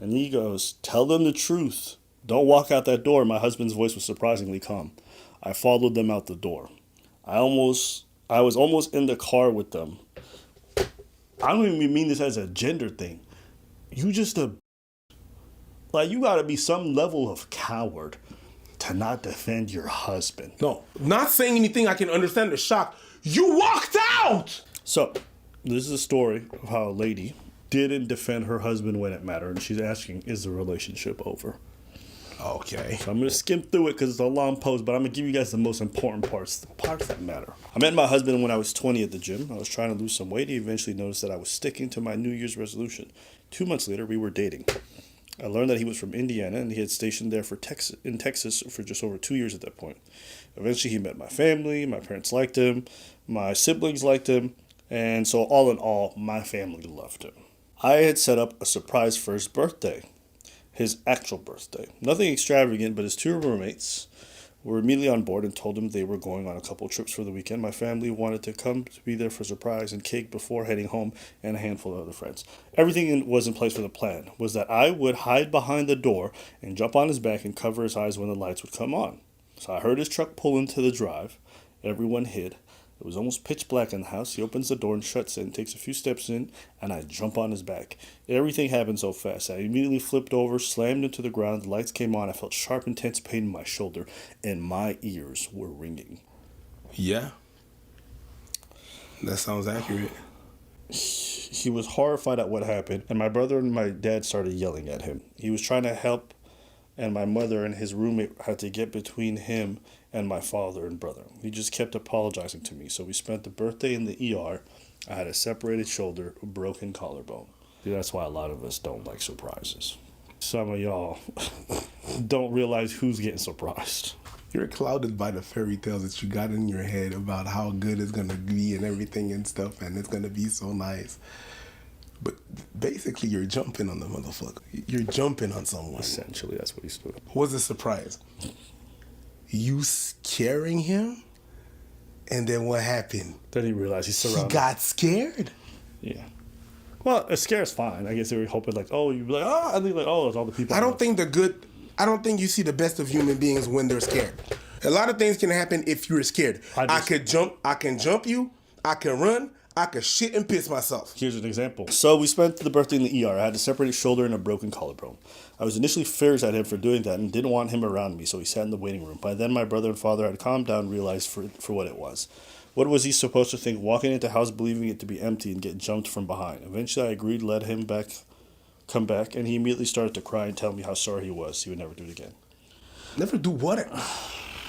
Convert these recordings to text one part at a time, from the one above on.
And he goes, tell them the truth. Don't walk out that door. My husband's voice was surprisingly calm. I followed them out the door. I was almost in the car with them. I don't even mean this as a gender thing. You just you gotta be some level of coward to not defend your husband. No, not saying anything. I can understand the shock. You walked out! So, this is a story of how a lady didn't defend her husband when it mattered, and she's asking, is the relationship over? Okay. So I'm going to skim through it because it's a long post, but I'm going to give you guys the most important parts, the parts that matter. I met my husband when I was 20 at the gym. I was trying to lose some weight. He eventually noticed that I was sticking to my New Year's resolution. 2 months later, we were dating. I learned that he was from Indiana, and he had stationed there in Texas for just over 2 years at that point. Eventually, he met my family. My parents liked him. My siblings liked him. And so all in all, my family loved him. I had set up a surprise for his birthday. His actual birthday. Nothing extravagant, but his two roommates were immediately on board and told him they were going on a couple trips for the weekend. My family wanted to come to be there for a surprise and cake before heading home, and a handful of other friends. Everything was in place for the plan, was that I would hide behind the door and jump on his back and cover his eyes when the lights would come on. So I heard his truck pull into the drive. Everyone hid. It was almost pitch black in the house. He opens the door and shuts it, takes a few steps in, and I jump on his back. Everything happened so fast. I immediately flipped over, slammed into the ground. The lights came on. I felt sharp, intense pain in my shoulder, and my ears were ringing. Yeah. That sounds accurate. He was horrified at what happened, and my brother and my dad started yelling at him. He was trying to help, and my mother and his roommate had to get between him and my father and brother. He just kept apologizing to me. So we spent the birthday in the ER. I had a separated shoulder, a broken collarbone. That's why a lot of us don't like surprises. Some of y'all don't realize who's getting surprised. You're clouded by the fairy tales that you got in your head about how good it's going to be and everything and stuff, and it's going to be so nice. But basically, you're jumping on the motherfucker. You're jumping on someone. Essentially, that's what he's doing. What's the surprise? You scaring him? And then what happened? Then he realized he's surrounded. He got scared? Yeah. Well, a scare's fine. I guess they were hoping like, oh, you'd be like, oh, and they're like, oh, it's all the people. I don't think you see the best of human beings when they're scared. A lot of things can happen if you're scared. I can jump you, I can run, I could shit and piss myself. Here's an example. So we spent the birthday in the ER. I had a separated shoulder and a broken collarbone. I was initially furious at him for doing that and didn't want him around me, so he sat in the waiting room. By then, my brother and father had calmed down and realized for what it was. What was he supposed to think, walking into the house believing it to be empty and get jumped from behind? Eventually, I agreed, let him come back, and he immediately started to cry and tell me how sorry he was. He would never do it again. Never do what?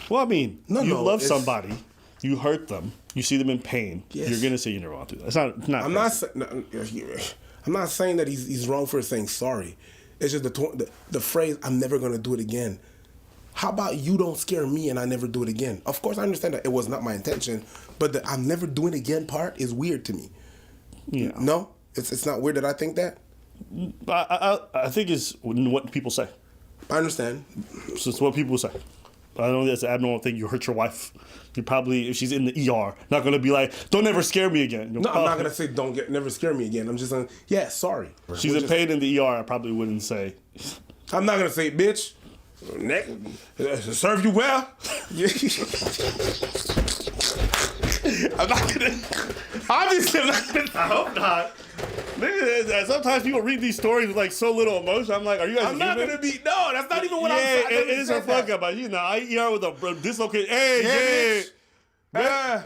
Well, I mean, you love somebody. You hurt them. You see them in pain. Yes. You're gonna say you never want to do that. It's not. I'm not saying that he's wrong for saying sorry. It's just the phrase "I'm never gonna do it again." How about you don't scare me and I never do it again? Of course, I understand that it was not my intention, but the "I'm never doing it again" part is weird to me. Yeah. No, it's not weird that I think that. I think it's what people say. I understand. So it's what people say. I know that's an abnormal thing. You hurt your wife. You probably, if she's in the ER, not going to be like, don't ever scare me again. No, I'm not going to say never scare me again. I'm just saying, yeah, sorry. She's in pain in the ER, I probably wouldn't say. I'm not going to say, bitch, serve you well. I'm not going to, obviously I'm not going to. I hope not. Sometimes people read these stories with like so little emotion. I'm like, are you guys? I'm not gonna be. No, that's not even what I'm saying. Yeah, it is a fuck up. But you know, I ER with a dislocated. Hey, yeah.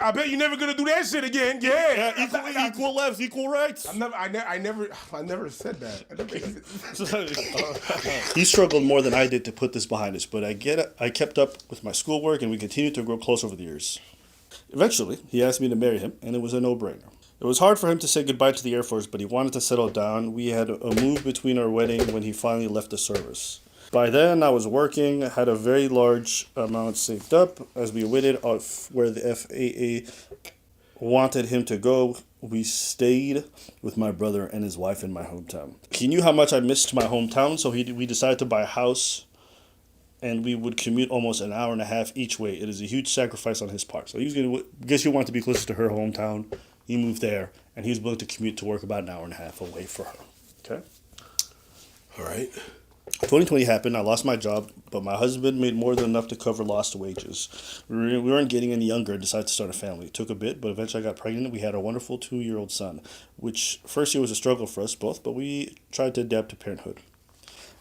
I bet you're never gonna do that shit again. Yeah. Equal lefts, equal rights. I never said that. He struggled more than I did to put this behind us, but I kept up with my schoolwork, and we continued to grow close over the years. Eventually, he asked me to marry him, and it was a no-brainer. It was hard for him to say goodbye to the Air Force, but he wanted to settle down. We had a move between our wedding when he finally left the service. By then, I was working, had a very large amount saved up. As we waited where the FAA wanted him to go, we stayed with my brother and his wife in my hometown. He knew how much I missed my hometown, so we decided to buy a house, and we would commute almost an hour and a half each way. It is a huge sacrifice on his part. So he wanted to be closer to her hometown. He moved there, and he was willing to commute to work about an hour and a half away for her. Okay? All right. 2020 happened. I lost my job, but my husband made more than enough to cover lost wages. We weren't getting any younger and decided to start a family. It took a bit, but eventually I got pregnant. We had a wonderful 2-year-old son, which first year was a struggle for us both, but we tried to adapt to parenthood.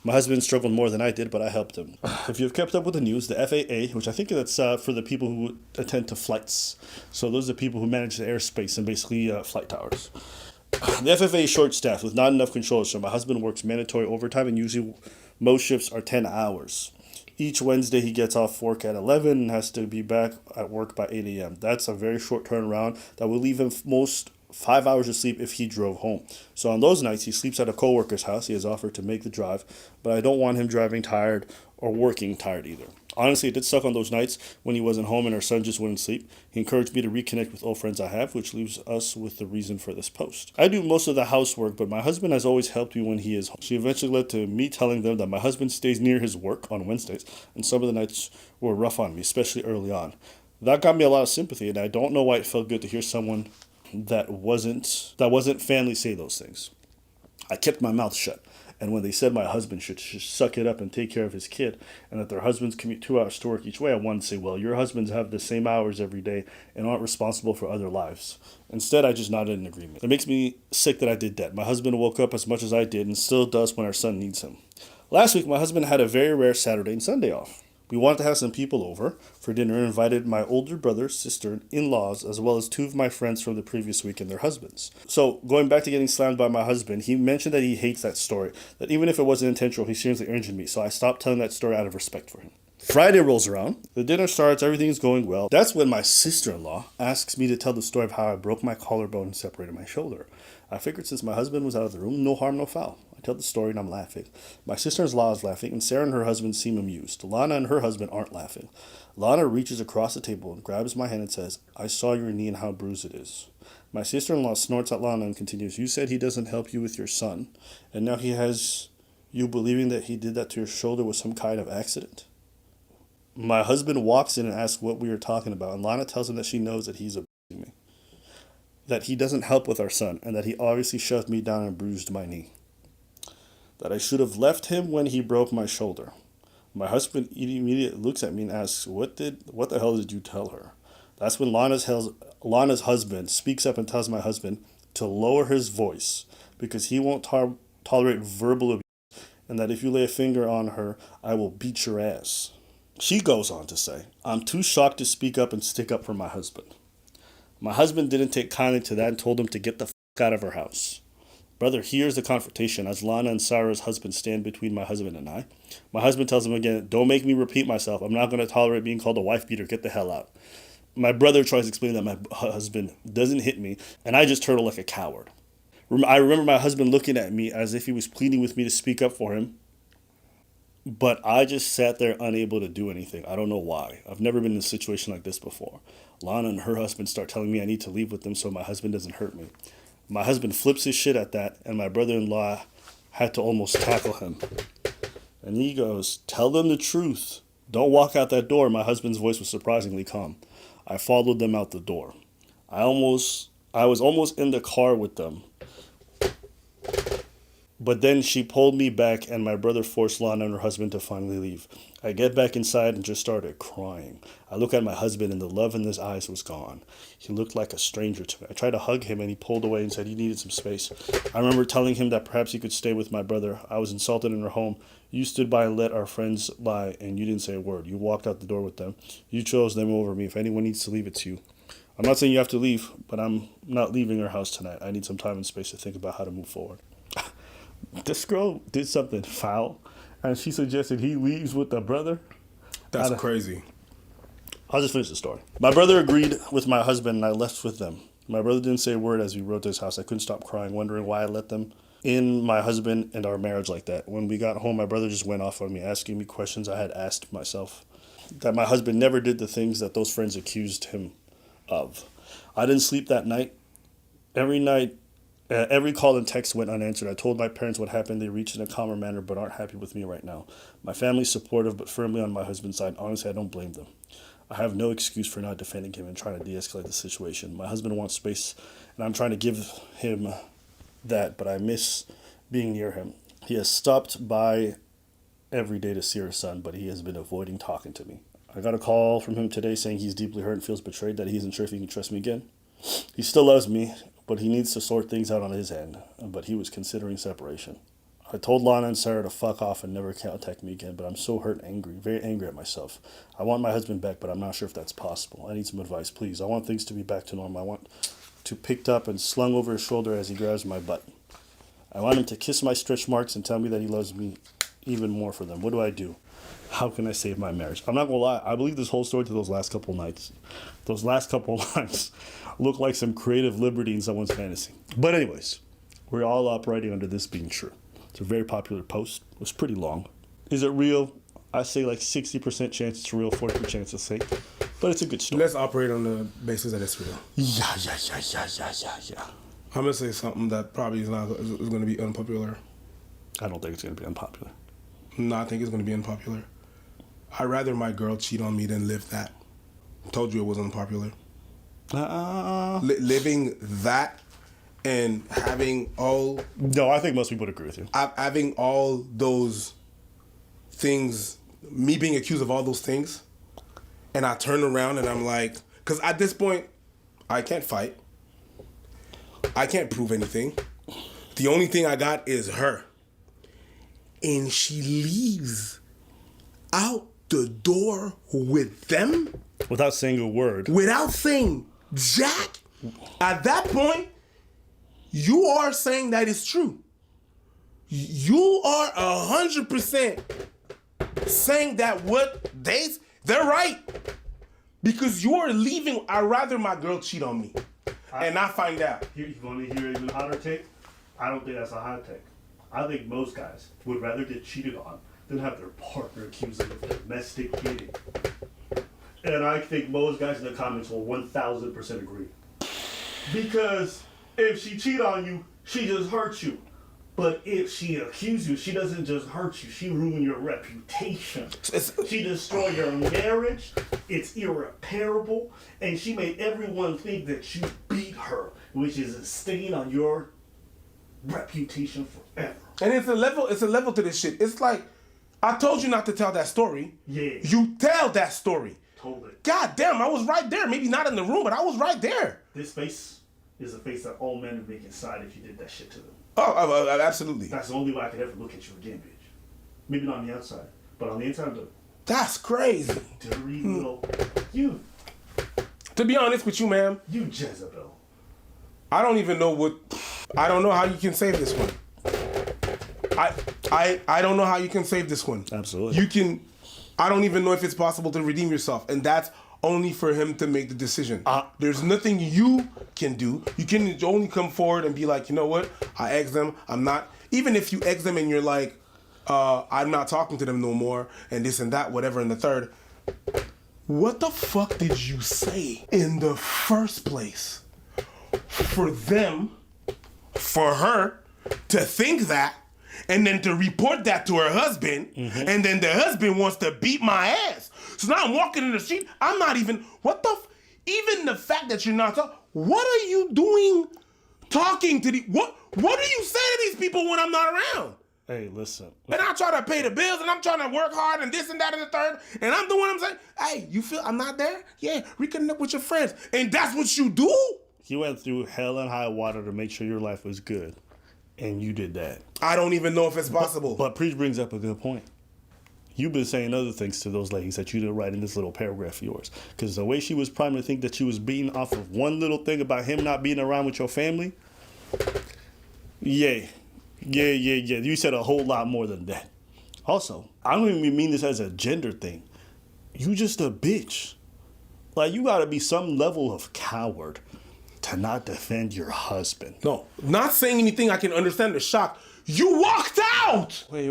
My husband struggled more than I did, but I helped him. If you've kept up with the news, the FAA, which I think that's for the people who attend to flights, so those are the people who manage the airspace and basically flight towers. The FFA is short staffed with not enough controllers, so my husband works mandatory overtime, and usually most shifts are 10 hours. Each Wednesday, he gets off work at 11 and has to be back at work by 8 a.m. That's a very short turnaround that will leave him most 5 hours of sleep if he drove home. So on those nights, he sleeps at a coworker's house. He has offered to make the drive, but I don't want him driving tired or working tired either. Honestly, it did suck on those nights when he wasn't home and our son just wouldn't sleep. He encouraged me to reconnect with old friends I have, which leaves us with the reason for this post. I do most of the housework, but my husband has always helped me when he is home. She eventually led to me telling them that my husband stays near his work on Wednesdays, and some of the nights were rough on me, especially early on. That got me a lot of sympathy, and I don't know why it felt good to hear someone that wasn't family say those things. I kept my mouth shut. And when they said my husband should suck it up and take care of his kid, and that their husbands commute 2 hours to work each way, I wanted to say, well, your husbands have the same hours every day and aren't responsible for other lives. Instead, I just nodded in agreement. It makes me sick that I did that. My husband woke up as much as I did and still does when our son needs him. Last week, my husband had a very rare Saturday and Sunday off. We wanted to have some people over for dinner and invited my older brother, sister, and in-laws, as well as 2 of my friends from the previous week and their husbands. So, going back to getting slammed by my husband, he mentioned that he hates that story, that even if it wasn't intentional, he seriously injured me, so I stopped telling that story out of respect for him. Friday rolls around, the dinner starts, everything is going well. That's when my sister-in-law asks me to tell the story of how I broke my collarbone and separated my shoulder. I figured since my husband was out of the room, no harm, no foul. I tell the story and I'm laughing. My sister-in-law is laughing, and Sarah and her husband seem amused. Lana and her husband aren't laughing. Lana reaches across the table and grabs my hand and says, I saw your knee and how bruised it is. My sister-in-law snorts at Lana and continues, you said he doesn't help you with your son, and now he has you believing that he did that to your shoulder was some kind of accident? My husband walks in and asks what we are talking about, and Lana tells him that she knows that he's abusing me, that he doesn't help with our son, and that he obviously shoved me down and bruised my knee, that I should have left him when he broke my shoulder. My husband immediately looks at me and asks, what the hell did you tell her? That's when Lana's husband speaks up and tells my husband to lower his voice because he won't tolerate verbal abuse, and that if you lay a finger on her, I will beat your ass. She goes on to say, I'm too shocked to speak up and stick up for my husband. My husband didn't take kindly to that and told him to get the out of her house. Brother hears the confrontation as Lana and Sarah's husband stand between my husband and I. My husband tells him again, don't make me repeat myself. I'm not going to tolerate being called a wife beater. Get the hell out. My brother tries to explain that my husband doesn't hit me, and I just turtle like a coward. I remember my husband looking at me as if he was pleading with me to speak up for him, but I just sat there unable to do anything. I don't know why. I've never been in a situation like this before. Lana and her husband start telling me I need to leave with them so my husband doesn't hurt me. My husband flips his shit at that, and my brother-in-law had to almost tackle him. And he goes, tell them the truth. Don't walk out that door. My husband's voice was surprisingly calm. I followed them out the door. I was almost in the car with them. But then she pulled me back, and my brother forced Lana and her husband to finally leave. I get back inside and just started crying. I look at my husband, and the love in his eyes was gone. He looked like a stranger to me. I tried to hug him, and he pulled away and said he needed some space. I remember telling him that perhaps he could stay with my brother. I was insulted in her home. You stood by and let our friends lie, and you didn't say a word. You walked out the door with them. You chose them over me. If anyone needs to leave, it's you. I'm not saying you have to leave, but I'm not leaving our house tonight. I need some time and space to think about how to move forward. This girl did something foul, and she suggested he leaves with the brother. That's crazy. I'll just finish the story. My brother agreed with my husband, and I left with them. My brother didn't say a word as we rode to his house. I couldn't stop crying, wondering why I let them in my husband and our marriage like that. When we got home, my brother just went off on me, asking me questions I had asked myself. That my husband never did the things that those friends accused him of. I didn't sleep that night. Every call and text went unanswered. I told my parents what happened. They reached in a calmer manner but aren't happy with me right now. My family's supportive but firmly on my husband's side. Honestly, I don't blame them. I have no excuse for not defending him and trying to de-escalate the situation. My husband wants space, and I'm trying to give him that, but I miss being near him. He has stopped by every day to see her son, but he has been avoiding talking to me. I got a call from him today saying he's deeply hurt and feels betrayed, that he isn't sure if he can trust me again. He still loves me, but he needs to sort things out on his end. But he was considering separation. I told Lana and Sarah to fuck off and never contact me again, but I'm so hurt and angry, very angry at myself. I want my husband back, but I'm not sure if that's possible. I need some advice, please. I want things to be back to normal. I want to picked up and slung over his shoulder as he grabs my butt. I want him to kiss my stretch marks and tell me that he loves me even more for them. What do I do? How can I save my marriage? I'm not gonna lie, I believe this whole story to those last couple nights. Those last couple lines look like some creative liberty in someone's fantasy. But anyways, we're all operating under this being true. It's a very popular post. It was pretty long. Is it real? I say like 60% chance it's real, 40% chance it's fake. But it's a good story. Let's operate on the basis that it's real. Yeah. I'm gonna say something that probably is gonna be unpopular. I don't think it's gonna be unpopular. No, I think it's gonna be unpopular. I'd rather my girl cheat on me than live that. Told you it was unpopular. Living that and having all... No, I think most people would agree with you. Having all those things, me being accused of all those things, and I turn around and I'm like... Because at this point, I can't fight. I can't prove anything. The only thing I got is her. And she leaves out the door with them. Without saying a word. Without saying jack. At that point, you are saying that it's true. You are 100% saying that what they're right. Because you are leaving. I'd rather my girl cheat on me. And I find out. You want to hear even hotter take? I don't think that's a hot take. I think most guys would rather get cheated on than have their partner accuse them of domestic hitting. And I think most guys in the comments will 1,000% agree. Because if she cheat on you, she just hurt you. But if she accuse you, she doesn't just hurt you, she ruin your reputation. She destroy your marriage, it's irreparable, and she made everyone think that you beat her, which is a stain on your reputation forever. And it's a level to this shit. It's like, I told you not to tell that story. Yeah. You tell that story. Totally. God damn, I was right there. Maybe not in the room, but I was right there. This face is a face that all men would make inside if you did that shit to them. Oh, absolutely. That's the only way I could ever look at you again, bitch. Maybe not on the outside, but on the inside, though. That's crazy. Dirty little... You. To be honest with you, ma'am. You Jezebel. I don't even know what... I don't know how you can save this one. I don't know how you can save this one. Absolutely. You can... I don't even know if it's possible to redeem yourself. And that's only for him to make the decision. There's nothing you can do. You can only come forward and be like, you know what? I ex them. I'm not... Even if you ex them and you're like, I'm not talking to them no more, and this and that, whatever, and the third. What the fuck did you say in the first place for them, for her, to think that, and then to report that to her husband, and then the husband wants to beat my ass? So now I'm walking in the street, I'm not even, even the fact that you're not talking, what are you doing talking to what do you say to these people when I'm not around? Hey, listen. And I try to pay the bills, and I'm trying to work hard, and this and that and the third, and I'm doing what I'm saying. Hey, you feel I'm not there? Yeah, reconnect with your friends. And that's what you do? You went through hell and high water to make sure your life was good. And you did that. I don't even know if it's possible. But Preach brings up a good point. You've been saying other things to those ladies that you didn't write in this little paragraph of yours. Because the way she was primed to think that she was beating off of one little thing about him not being around with your family, yeah. You said a whole lot more than that. Also, I don't even mean this as a gender thing. You just a bitch. Like, you gotta be some level of coward to not defend your husband. No, not saying anything. I can understand the shock. You walked out! Wait.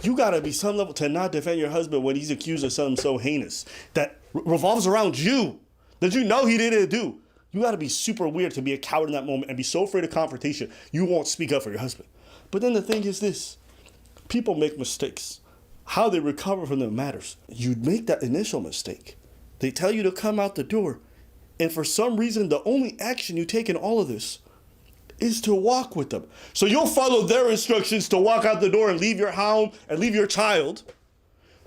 You gotta be some level to not defend your husband when he's accused of something so heinous that revolves around you, that you know he didn't do. You gotta be super weird to be a coward in that moment and be so afraid of confrontation, you won't speak up for your husband. But then the thing is this, people make mistakes. How they recover from them matters. You make that initial mistake. They tell you to come out the door, and for some reason, the only action you take in all of this is to walk with them. So you'll follow their instructions to walk out the door and leave your home and leave your child,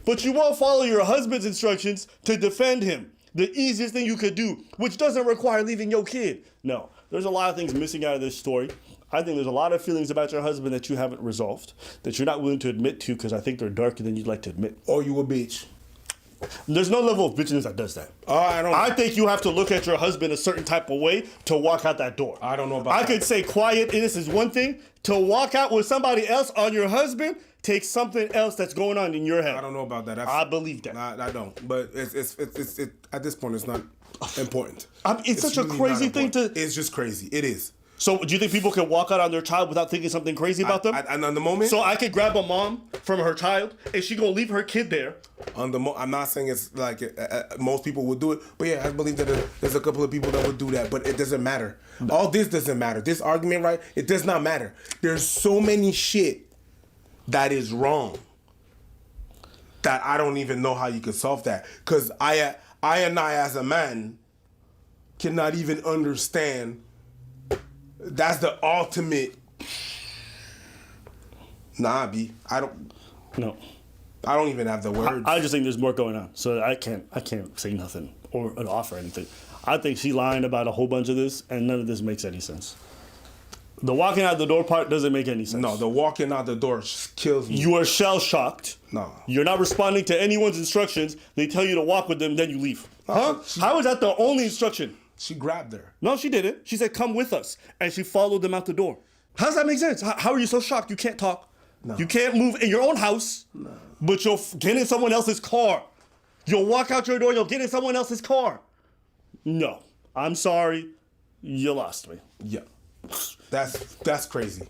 but you won't follow your husband's instructions to defend him. The easiest thing you could do, which doesn't require leaving your kid. No, there's a lot of things missing out of this story. I think there's a lot of feelings about your husband that you haven't resolved, that you're not willing to admit to because I think they're darker than you'd like to admit. Or you a bitch. There's no level of bitchiness that does that. I think you have to look at your husband a certain type of way to walk out that door. I don't know about I that. could say quiet innocence is one thing. To walk out with somebody else on your husband takes something else that's going on in your head. I don't know about that. I believe that. I don't. But it's at this point, it's not important. It's such a really crazy not thing important. to... It's just crazy. It is. So do you think people can walk out on their child without thinking something crazy about them? And on the moment... So I could grab a mom from her child and she gonna leave her kid there. I'm not saying it's like most people would do it, but yeah, I believe that there's a couple of people that would do that, but it doesn't matter. No. All this doesn't matter. This argument, right? It does not matter. There's so many shit that is wrong that I don't even know how you can solve that. Because I as a man cannot even understand. That's the ultimate. Nah, B. I don't even have the words. I just think there's more going on, so I can't say nothing or offer anything. I think she's lying about a whole bunch of this, and none of this makes any sense. The walking out the door part doesn't make any sense. No, the walking out the door kills me. You are shell shocked. No. You're not responding to anyone's instructions. They tell you to walk with them, then you leave. Huh? How is that the only instruction? She grabbed her. No, she didn't. She said, come with us. And she followed them out the door. How does that make sense? How are you so shocked? You can't talk. No. You can't move in your own house, no. But you'll get in someone else's car. You'll walk out your door, you'll get in someone else's car. No. I'm sorry. You lost me. Yeah. That's crazy.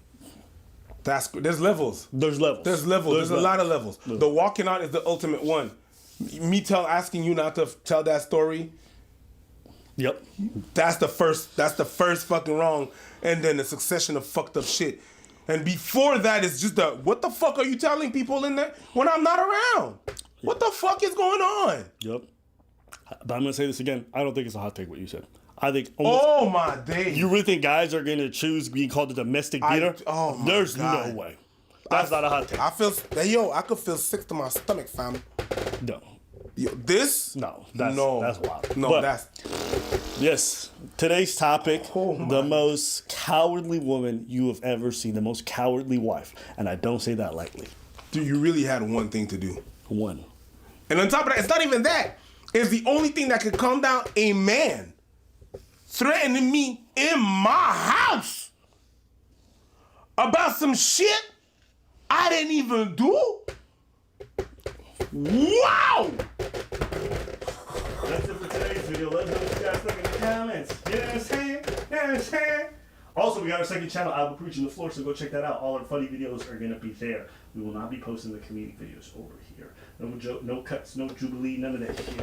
There's levels. There's levels. There's a lot of levels. The walking out is the ultimate one. Me asking you not to tell that story. Yep. That's the first fucking wrong, and then a succession of fucked up shit. And before that, it's just what the fuck are you telling people in there when I'm not around? What the fuck is going on? Yep. But I'm gonna say this again. I don't think it's a hot take what you said. I think. Oh my days. You really think guys are gonna choose being called a domestic beater? There's God. No way. That's not a hot take. I could feel sick to my stomach, fam. No. Yo, this? No. That's wild. No, but, that's... Yes. Today's topic, the most cowardly woman you have ever seen, the most cowardly wife. And I don't say that lightly. Dude, you really had one thing to do. One. And on top of that, it's not even that. It's the only thing that could calm down a man threatening me in my house about some shit I didn't even do. Wow! That's it for today's video. Let us know what you guys think in the comments. You know what I'm saying? You know what I'm saying? Also, we got our second channel, I'll be preaching the floor, so go check that out. All our funny videos are going to be there. We will not be posting the comedic videos over here. No joke, no cuts, no jubilee, none of that shit.